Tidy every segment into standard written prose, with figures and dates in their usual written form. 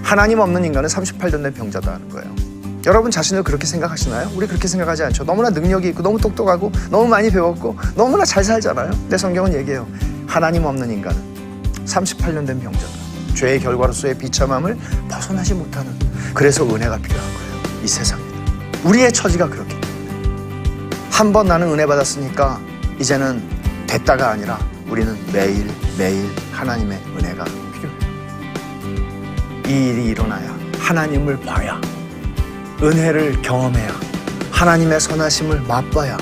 하나님 없는 인간은 38년 된 병자다는 거예요. 여러분 자신을 그렇게 생각하시나요? 우리 그렇게 생각하지 않죠. 너무나 능력이 있고 너무 똑똑하고 너무 많이 배웠고 너무나 잘 살잖아요. 근데 성경은 얘기해요. 하나님 없는 인간은 38년 된 병자다. 죄의 결과로서의 비참함을 벗어나지 못하는, 그래서 은혜가 필요한 거예요. 이 세상에 우리의 처지가 그렇게 한 번 나는 은혜 받았으니까 이제는 됐다가 아니라 우리는 매일매일 하나님의 은혜가 필요해요. 이 일이 일어나야, 하나님을 봐야, 은혜를 경험해야, 하나님의 선하심을 맛봐야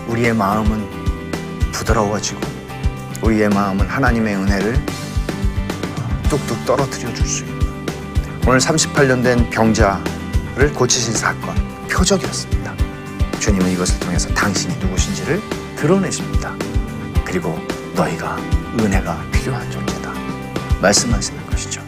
우리의 마음은 부드러워지고 우리의 마음은 하나님의 은혜를 뚝뚝 떨어뜨려 줄 수 있는, 오늘 38년 된 병자를 고치신 사건 표적이었습니다. 주님은 이것을 통해서 당신이 누구신지를 드러내십니다. 그리고 너희가 은혜가 필요한 존재다 말씀하시는 것이죠.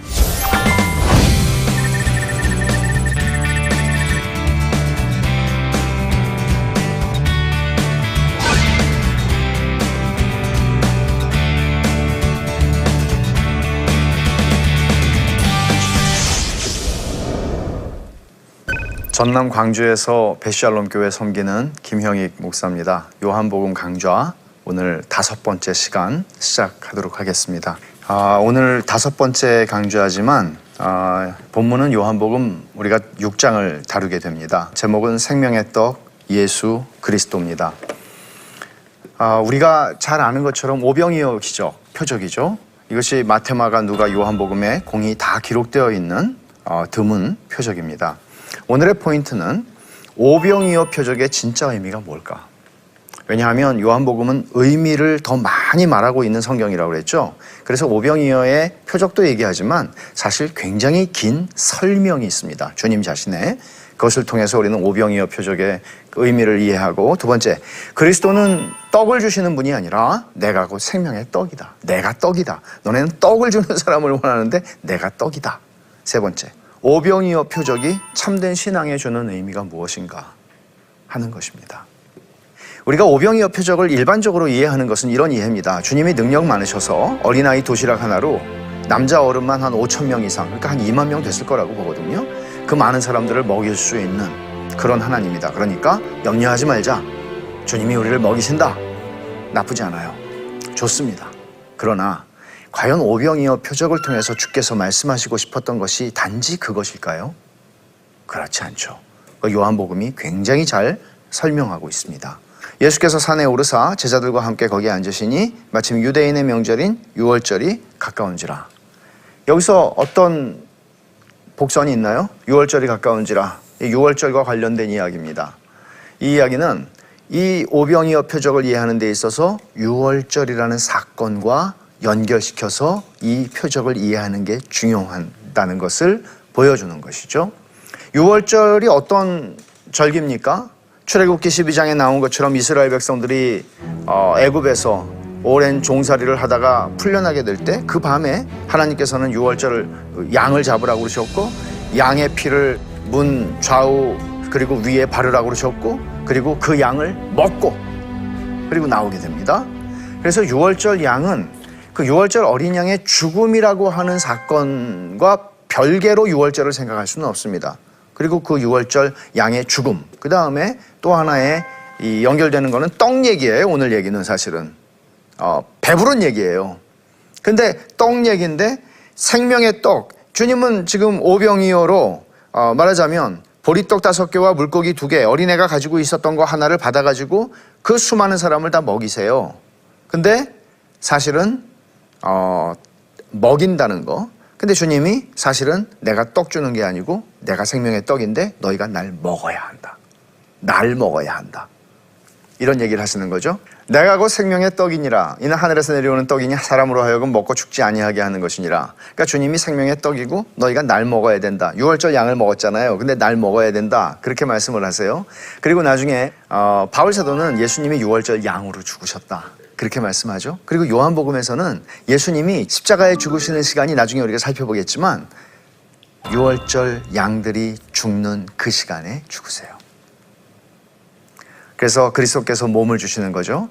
전남 광주에서 베샬롬 교회 섬기는 김형익 목사입니다. 요한복음 강좌 오늘 5번째 시간 시작하도록 하겠습니다. 오늘 5번째 강좌지만 본문은 요한복음 우리가 6장을 다루게 됩니다. 제목은 생명의 떡 예수 그리스도입니다. 우리가 잘 아는 것처럼 오병이어 기적 표적이죠. 이것이 마태, 마가, 누가, 요한복음에 공히 다 기록되어 있는 드문 표적입니다. 오늘의 포인트는 오병이어 표적의 진짜 의미가 뭘까? 왜냐하면 요한복음은 의미를 더 많이 말하고 있는 성경이라고 그랬죠. 그래서 오병이어의 표적도 얘기하지만 사실 굉장히 긴 설명이 있습니다. 주님 자신의. 그것을 통해서 우리는 오병이어 표적의 의미를 이해하고, 두 번째, 그리스도는 떡을 주시는 분이 아니라 내가 곧 생명의 떡이다. 내가 떡이다. 너네는 떡을 주는 사람을 원하는데 내가 떡이다. 세 번째, 오병이어 표적이 참된 신앙에 주는 의미가 무엇인가 하는 것입니다. 우리가 오병이어 표적을 일반적으로 이해하는 것은 이런 이해입니다. 주님이 능력 많으셔서 어린아이 도시락 하나로 남자 어른만 한 5천 명 이상, 그러니까 한 2만 명 됐을 거라고 보거든요. 그 많은 사람들을 먹일 수 있는 그런 하나님이다. 그러니까 염려하지 말자. 주님이 우리를 먹이신다. 나쁘지 않아요. 좋습니다. 그러나 과연 오병이어 표적을 통해서 주께서 말씀하시고 싶었던 것이 단지 그것일까요? 그렇지 않죠. 요한복음이 굉장히 잘 설명하고 있습니다. 예수께서 산에 오르사 제자들과 함께 거기에 앉으시니 마침 유대인의 명절인 유월절이 가까운지라. 여기서 어떤 복선이 있나요? 유월절이 가까운지라. 유월절과 관련된 이야기입니다. 이 이야기는 이 오병이어 표적을 이해하는 데 있어서 유월절이라는 사건과 연결시켜서 이 표적을 이해하는 게 중요하다는 것을 보여주는 것이죠. 유월절이 어떤 절기입니까? 출애굽기 12장에 나온 것처럼 이스라엘 백성들이 애굽에서 오랜 종살이를 하다가 풀려나게 될 때 그 밤에 하나님께서는 유월절을 양을 잡으라고 그러셨고, 양의 피를 문 좌우 그리고 위에 바르라고 그러셨고, 그리고 그 양을 먹고 그리고 나오게 됩니다. 그래서 유월절 양은 그 유월절 어린 양의 죽음이라고 하는 사건과 별개로 유월절을 생각할 수는 없습니다. 그리고 그 유월절 양의 죽음, 그 다음에 또 하나의 이 연결되는 거는 떡 얘기예요. 오늘 얘기는 사실은 배부른 얘기예요. 근데 떡 얘기인데 생명의 떡, 주님은 지금 오병이어로 말하자면 보리떡 5개와 물고기 2개, 어린애가 가지고 있었던 거 하나를 받아가지고 그 수많은 사람을 다 먹이세요. 근데 사실은 먹인다는 거. 근데 주님이 사실은 내가 떡 주는 게 아니고 내가 생명의 떡인데 너희가 날 먹어야 한다. 날 먹어야 한다. 이런 얘기를 하시는 거죠. 내가 곧 생명의 떡이니라. 이는 하늘에서 내려오는 떡이니 사람으로 하여금 먹고 죽지 아니하게 하는 것이니라. 그러니까 주님이 생명의 떡이고 너희가 날 먹어야 된다. 유월절 양을 먹었잖아요. 근데 날 먹어야 된다. 그렇게 말씀을 하세요. 그리고 나중에 바울 사도는 예수님이 유월절 양으로 죽으셨다. 그렇게 말씀하죠. 그리고 요한복음에서는 예수님이 십자가에 죽으시는 시간이 나중에 우리가 살펴보겠지만 유월절 양들이 죽는 그 시간에 죽으세요. 그래서 그리스도께서 몸을 주시는 거죠.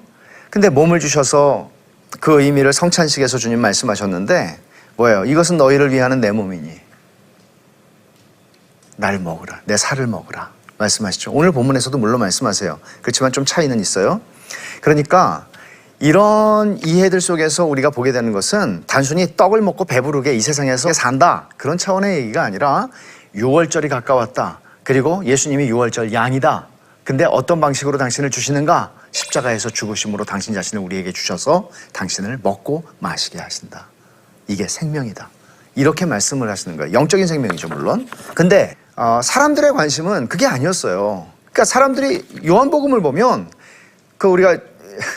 근데 몸을 주셔서 그 의미를 성찬식에서 주님 말씀하셨는데 뭐예요? 이것은 너희를 위하는 내 몸이니 나를 먹으라. 내 살을 먹으라. 말씀하시죠. 오늘 본문에서도 물론 말씀하세요. 그렇지만 좀 차이는 있어요. 그러니까 이런 이해들 속에서 우리가 보게 되는 것은 단순히 떡을 먹고 배부르게 이 세상에서 산다, 그런 차원의 얘기가 아니라 6월절이 가까웠다. 그리고 예수님이 6월절 양이다. 근데 어떤 방식으로 당신을 주시는가? 십자가에서 죽으심으로 당신 자신을 우리에게 주셔서 당신을 먹고 마시게 하신다. 이게 생명이다. 이렇게 말씀을 하시는 거예요. 영적인 생명이죠, 물론. 근데 사람들의 관심은 그게 아니었어요. 그러니까 사람들이 요한복음을 보면 그 우리가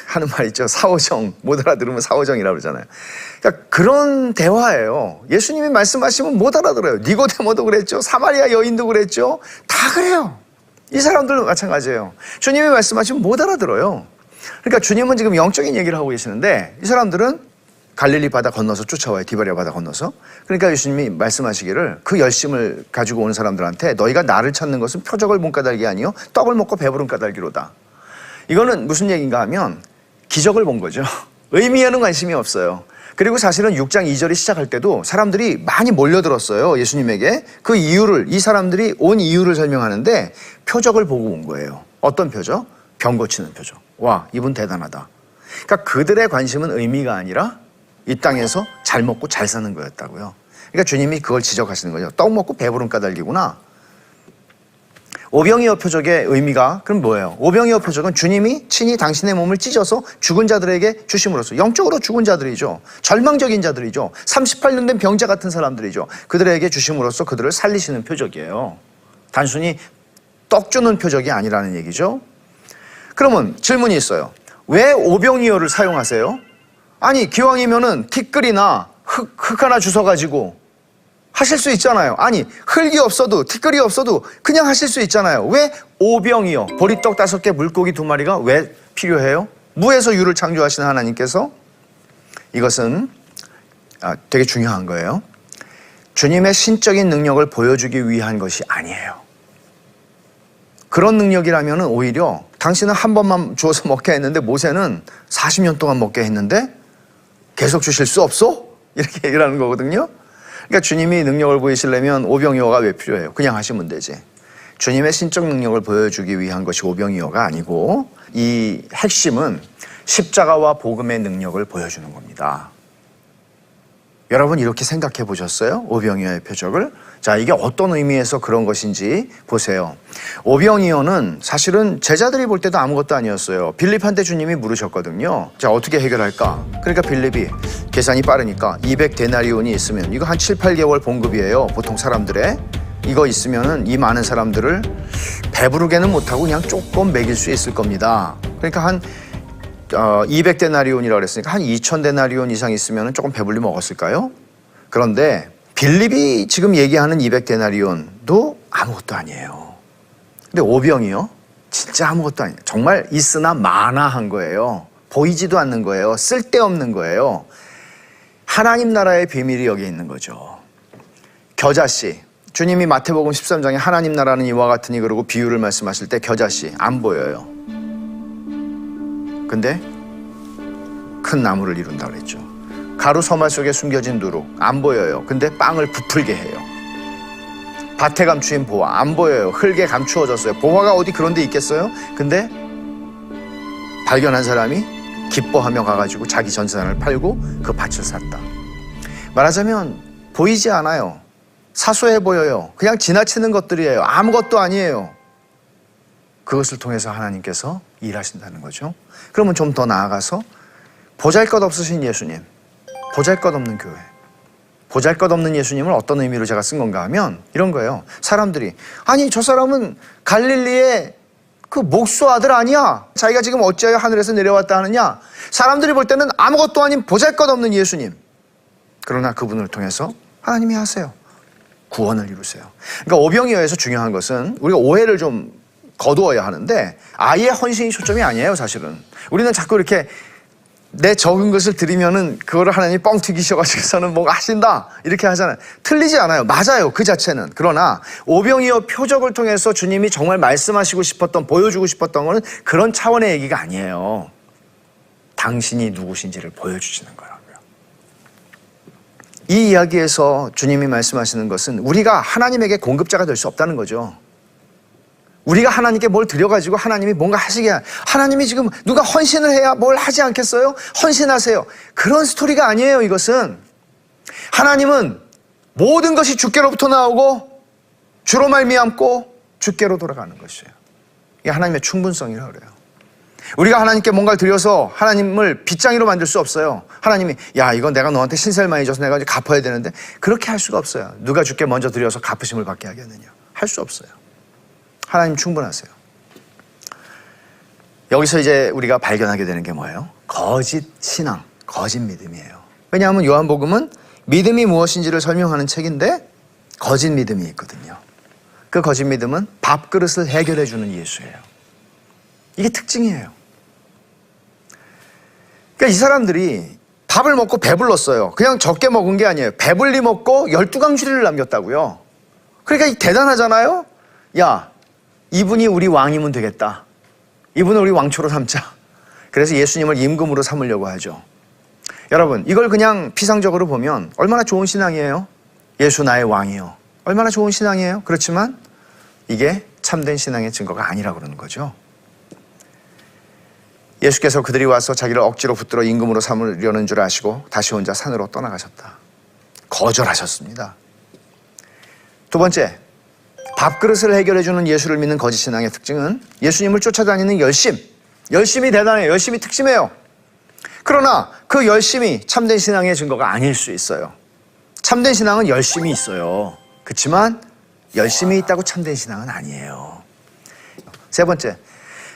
하는 말 있죠. 사오정, 못 알아들으면 사오정이라고 그러잖아요. 그러니까 그런 대화예요. 예수님이 말씀하시면 못 알아들어요. 니고데모도 그랬죠. 사마리아 여인도 그랬죠. 다 그래요. 이 사람들도 마찬가지예요. 주님이 말씀하시면 못 알아들어요. 그러니까 주님은 지금 영적인 얘기를 하고 계시는데 이 사람들은 갈릴리 바다 건너서 쫓아와요. 디바리아 바다 건너서. 그러니까 예수님이 말씀하시기를 그 열심을 가지고 온 사람들한테 너희가 나를 찾는 것은 표적을 본 까닭이 아니요 떡을 먹고 배부른 까닭이로다. 이거는 무슨 얘기인가 하면 기적을 본 거죠. 의미에는 관심이 없어요. 그리고 사실은 6장 2절이 시작할 때도 사람들이 많이 몰려들었어요. 예수님에게. 그 이유를, 이 사람들이 온 이유를 설명하는데 표적을 보고 온 거예요. 어떤 표적? 병 고치는 표적. 와, 이분 대단하다. 그러니까 그들의 관심은 의미가 아니라 이 땅에서 잘 먹고 잘 사는 거였다고요. 그러니까 주님이 그걸 지적하시는 거죠. 떡 먹고 배부른 까닭이구나. 오병이어 표적의 의미가 그럼 뭐예요? 오병이어 표적은 주님이 친히 당신의 몸을 찢어서 죽은 자들에게 주심으로써, 영적으로 죽은 자들이죠. 절망적인 자들이죠. 38년 된 병자 같은 사람들이죠. 그들에게 주심으로써 그들을 살리시는 표적이에요. 단순히 떡 주는 표적이 아니라는 얘기죠. 그러면 질문이 있어요. 왜 오병이어를 사용하세요? 아니 기왕이면은 티끌이나 흙 하나 주워가지고 하실 수 있잖아요. 아니 흙이 없어도 티끌이 없어도 그냥 하실 수 있잖아요. 왜 오병이어, 보리떡 5개, 물고기 2마리가 왜 필요해요? 무에서 유를 창조하시는 하나님께서 이것은 되게 중요한 거예요. 주님의 신적인 능력을 보여주기 위한 것이 아니에요. 그런 능력이라면 오히려 당신은 한 번만 주어서 먹게 했는데 모세는 40년 동안 먹게 했는데 계속 주실 수 없어? 이렇게 얘기를 하는 거거든요. 그러니까 주님이 능력을 보이시려면 오병이어가 왜 필요해요? 그냥 하시면 되지. 주님의 신적 능력을 보여주기 위한 것이 오병이어가 아니고 이 핵심은 십자가와 복음의 능력을 보여주는 겁니다. 여러분 이렇게 생각해 보셨어요? 오병이어의 표적을? 자, 이게 어떤 의미에서 그런 것인지 보세요. 오병이어는 사실은 제자들이 볼 때도 아무것도 아니었어요. 빌립한테 주님이 물으셨거든요. 자, 어떻게 해결할까? 그러니까 빌립이 계산이 빠르니까 200데나리온이 있으면 이거 한 7, 8개월 봉급이에요. 보통 사람들의. 이거 있으면은 이 많은 사람들을 배부르게는 못하고 그냥 조금 먹일 수 있을 겁니다. 그러니까 한 200데나리온이라고 그랬으니까 한 2000데나리온 이상 있으면 조금 배불리 먹었을까요? 그런데 빌립이 지금 얘기하는 200데나리온도 아무것도 아니에요. 근데 오병이요? 진짜 아무것도 아니에요. 정말 있으나 마나한 거예요. 보이지도 않는 거예요. 쓸데없는 거예요. 하나님 나라의 비밀이 여기 있는 거죠. 겨자씨. 주님이 마태복음 13장에 하나님 나라는 이와 같으니 그러고 비유를 말씀하실 때 겨자씨 안 보여요. 근데 큰 나무를 이룬다고 그랬죠. 가루 서말 속에 숨겨진 누룩 안 보여요. 근데 빵을 부풀게 해요. 밭에 감추인 보화 안 보여요. 흙에 감추어졌어요. 보화가 어디 그런 데 있겠어요? 근데 발견한 사람이 기뻐하며 가가지고 자기 전산을 팔고 그 밭을 샀다. 말하자면 보이지 않아요. 사소해 보여요. 그냥 지나치는 것들이에요. 아무것도 아니에요. 그것을 통해서 하나님께서 일하신다는 거죠. 그러면 좀 더 나아가서 보잘것없으신 예수님, 보잘것없는 교회, 보잘것없는 예수님을 어떤 의미로 제가 쓴 건가 하면 이런 거예요. 사람들이 아니 저 사람은 갈릴리의 그 목수 아들 아니야? 자기가 지금 어찌하여 하늘에서 내려왔다 하느냐? 사람들이 볼 때는 아무것도 아닌 보잘것없는 예수님. 그러나 그분을 통해서 하나님이 하세요. 구원을 이루세요. 그러니까 오병이어에서 중요한 것은 우리가 오해를 좀 거두어야 하는데 아예 헌신이 초점이 아니에요. 사실은 우리는 자꾸 이렇게 내 적은 것을 드리면은 그거를 하나님이 뻥 튀기셔가지고서는 뭔가 하신다 이렇게 하잖아요. 틀리지 않아요. 맞아요. 그 자체는. 그러나 오병이어 표적을 통해서 주님이 정말 말씀하시고 싶었던, 보여주고 싶었던 거는 그런 차원의 얘기가 아니에요. 당신이 누구신지를 보여주시는 거라고요. 이 이야기에서 주님이 말씀하시는 것은 우리가 하나님에게 공급자가 될 수 없다는 거죠. 우리가 하나님께 뭘 드려가지고 하나님이 뭔가 하시게, 하나님이 지금 누가 헌신을 해야 뭘 하지 않겠어요? 헌신하세요. 그런 스토리가 아니에요. 이것은 하나님은 모든 것이 주께로부터 나오고 주로 말미암고 주께로 돌아가는 것이에요. 이게 하나님의 충분성이라고 그래요. 우리가 하나님께 뭔가를 드려서 하나님을 빚장이로 만들 수 없어요. 하나님이 야 이건 내가 너한테 신세를 많이 져서 내가 이제 갚아야 되는데, 그렇게 할 수가 없어요. 누가 주께 먼저 드려서 갚으심을 받게 하겠느냐. 할 수 없어요. 하나님 충분하세요. 여기서 이제 우리가 발견하게 되는 게 뭐예요? 거짓 신앙, 거짓 믿음이에요. 왜냐하면 요한복음은 믿음이 무엇인지를 설명하는 책인데 거짓 믿음이 있거든요. 그 거짓 믿음은 밥그릇을 해결해 주는 예수예요. 이게 특징이에요. 그러니까 이 사람들이 밥을 먹고 배불렀어요. 그냥 적게 먹은 게 아니에요. 배불리 먹고 12강주리를 남겼다고요. 그러니까 대단하잖아요. 야, 이분이 우리 왕이면 되겠다. 이분을 우리 왕초로 삼자. 그래서 예수님을 임금으로 삼으려고 하죠. 여러분, 이걸 그냥 피상적으로 보면 얼마나 좋은 신앙이에요? 예수 나의 왕이요. 얼마나 좋은 신앙이에요? 그렇지만 이게 참된 신앙의 증거가 아니라고 그러는 거죠. 예수께서 그들이 와서 자기를 억지로 붙들어 임금으로 삼으려는 줄 아시고 다시 혼자 산으로 떠나가셨다. 거절하셨습니다. 두 번째, 밥그릇을 해결해주는 예수를 믿는 거짓 신앙의 특징은 예수님을 쫓아다니는 열심. 열심이 대단해요. 열심이 특심해요. 그러나 그 열심이 참된 신앙의 증거가 아닐 수 있어요. 참된 신앙은 열심이 있어요. 그렇지만 열심이 있다고 참된 신앙은 아니에요. 세 번째,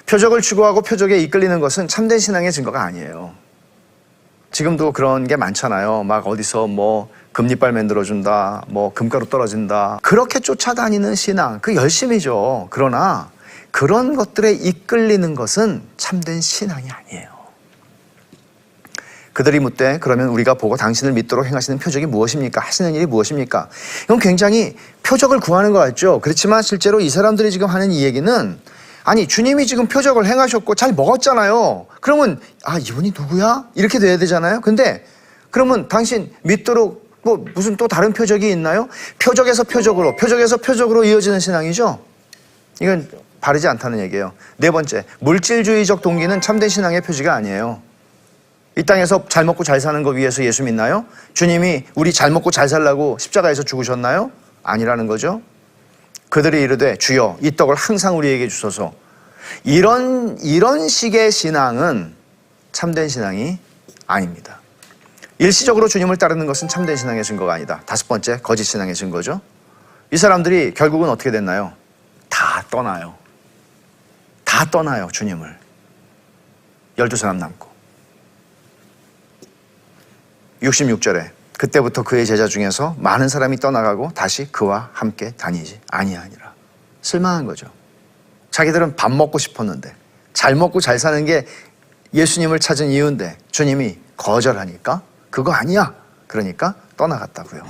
표적을 추구하고 표적에 이끌리는 것은 참된 신앙의 증거가 아니에요. 지금도 그런 게 많잖아요. 막 어디서 뭐 금리빨 만들어준다, 뭐 금가루 떨어진다. 그렇게 쫓아다니는 신앙, 그 열심이죠. 그러나 그런 것들에 이끌리는 것은 참된 신앙이 아니에요. 그들이 묻되 그러면 우리가 보고 당신을 믿도록 행하시는 표적이 무엇입니까? 하시는 일이 무엇입니까? 이건 굉장히 표적을 구하는 것 같죠. 그렇지만 실제로 이 사람들이 지금 하는 이 얘기는, 아니 주님이 지금 표적을 행하셨고 잘 먹었잖아요. 그러면 아 이분이 누구야? 이렇게 돼야 되잖아요. 근데 그러면 당신 믿도록 뭐 무슨 또 다른 표적이 있나요? 표적에서 표적으로, 표적에서 표적으로 이어지는 신앙이죠. 이건 바르지 않다는 얘기예요. 네 번째, 물질주의적 동기는 참된 신앙의 표지가 아니에요. 이 땅에서 잘 먹고 잘 사는 거 위해서 예수 믿나요? 주님이 우리 잘 먹고 잘 살라고 십자가에서 죽으셨나요? 아니라는 거죠. 그들이 이르되 주여 이 떡을 항상 우리에게 주소서. 이런 식의 신앙은 참된 신앙이 아닙니다. 일시적으로 주님을 따르는 것은 참된 신앙의 증거가 아니다. 다섯 번째, 거짓 신앙의 증거죠. 이 사람들이 결국은 어떻게 됐나요? 다 떠나요. 다 떠나요, 주님을. 12사람 남고. 66절에 그때부터 그의 제자 중에서 많은 사람이 떠나가고 다시 그와 함께 다니지 아니하니라. 실망한 거죠. 자기들은 밥 먹고 싶었는데, 잘 먹고 잘 사는 게 예수님을 찾은 이유인데 주님이 거절하니까 그거 아니야. 그러니까 떠나갔다고요.